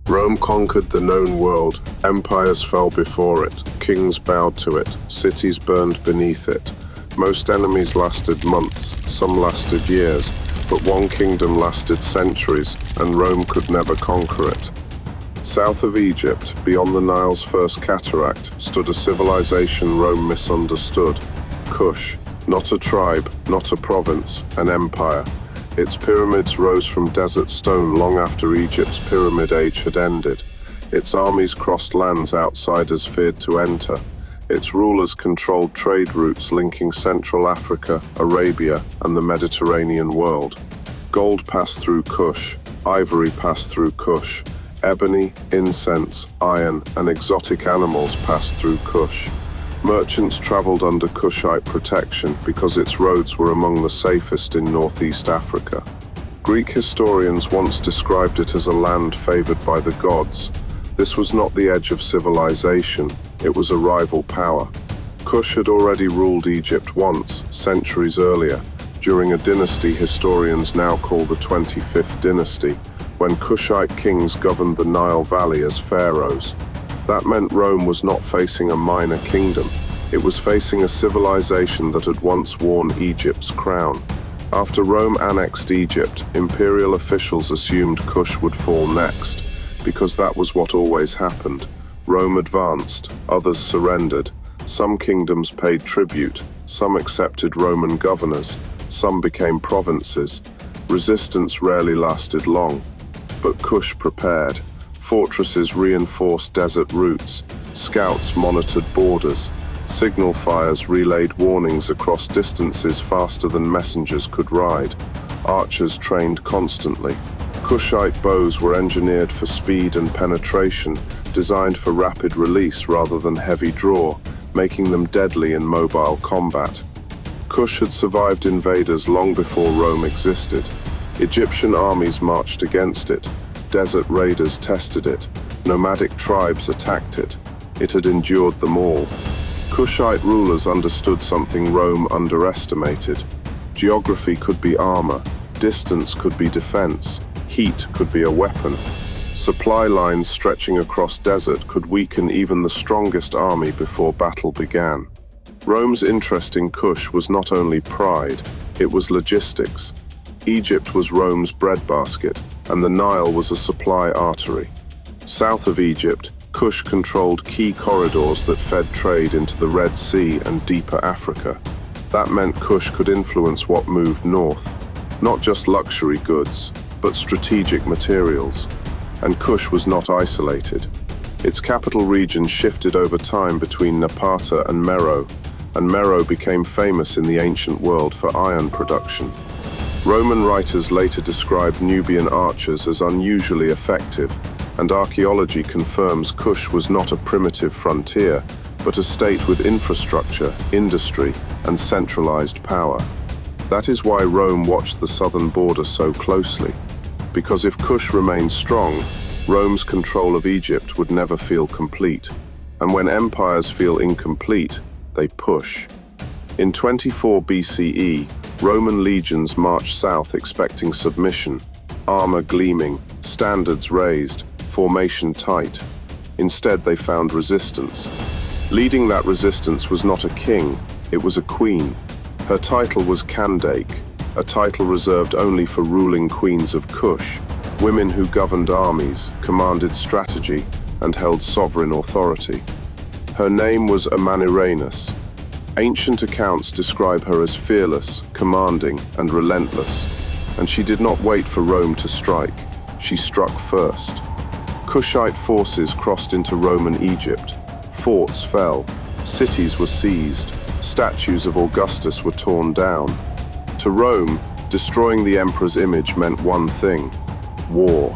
Rome conquered the known world, empires fell before it, kings bowed to it, cities burned beneath it. Most enemies lasted months, some lasted years, but one kingdom lasted centuries, and Rome could never conquer it. South of Egypt, beyond the Nile's first cataract, stood a civilization Rome misunderstood. Kush, not a tribe, not a province, an empire. Its pyramids rose from desert stone long after Egypt's pyramid age had ended. Its armies crossed lands outsiders feared to enter. Its rulers controlled trade routes linking Central Africa, Arabia, and the Mediterranean world. Gold passed through Kush, ivory passed through Kush, ebony, incense, iron, and exotic animals passed through Kush. Merchants traveled under Kushite protection because its roads were among the safest in northeast Africa. Greek historians once described it as a land favored by the gods. This was not the edge of civilization, it was a rival power. Kush had already ruled Egypt once, centuries earlier, during a dynasty historians now call the 25th dynasty, when Kushite kings governed the Nile Valley as pharaohs. That meant Rome was not facing a minor kingdom. It was facing a civilization that had once worn Egypt's crown. After Rome annexed Egypt, imperial officials assumed Kush would fall next, because that was what always happened. Rome advanced, others surrendered. Some kingdoms paid tribute, some accepted Roman governors, some became provinces. Resistance rarely lasted long, but Kush prepared. Fortresses reinforced desert routes, scouts monitored borders, signal fires relayed warnings across distances faster than messengers could ride. Archers trained constantly. Kushite bows were engineered for speed and penetration, designed for rapid release rather than heavy draw, making them deadly in mobile combat. Kush had survived invaders long before Rome existed. Egyptian armies marched against it. Desert raiders tested it. Nomadic tribes attacked it. It had endured them all. Kushite rulers understood something Rome underestimated. Geography could be armor, distance could be defense, heat could be a weapon. Supply lines stretching across desert could weaken even the strongest army before battle began. Rome's interest in Kush was not only pride, it was logistics. Egypt was Rome's breadbasket, and the Nile was a supply artery. South of Egypt, Kush controlled key corridors that fed trade into the Red Sea and deeper Africa. That meant Kush could influence what moved north, not just luxury goods, but strategic materials. And Kush was not isolated. Its capital region shifted over time between Napata and Meroe became famous in the ancient world for iron production. Roman writers later described Nubian archers as unusually effective, and archaeology confirms Kush was not a primitive frontier, but a state with infrastructure, industry, and centralized power. That is why Rome watched the southern border so closely, because if Kush remained strong, Rome's control of Egypt would never feel complete. And when empires feel incomplete, they push. In 24 BCE, Roman legions marched south expecting submission, armor gleaming, standards raised, formation tight. Instead, they found resistance. Leading that resistance was not a king, it was a queen. Her title was Candace, a title reserved only for ruling queens of Kush, women who governed armies, commanded strategy, and held sovereign authority. Her name was Amanirenas. Ancient accounts describe her as fearless, commanding, and relentless. And she did not wait for Rome to strike. She struck first. Kushite forces crossed into Roman Egypt. Forts fell. Cities were seized. Statues of Augustus were torn down. To Rome, destroying the emperor's image meant one thing: war.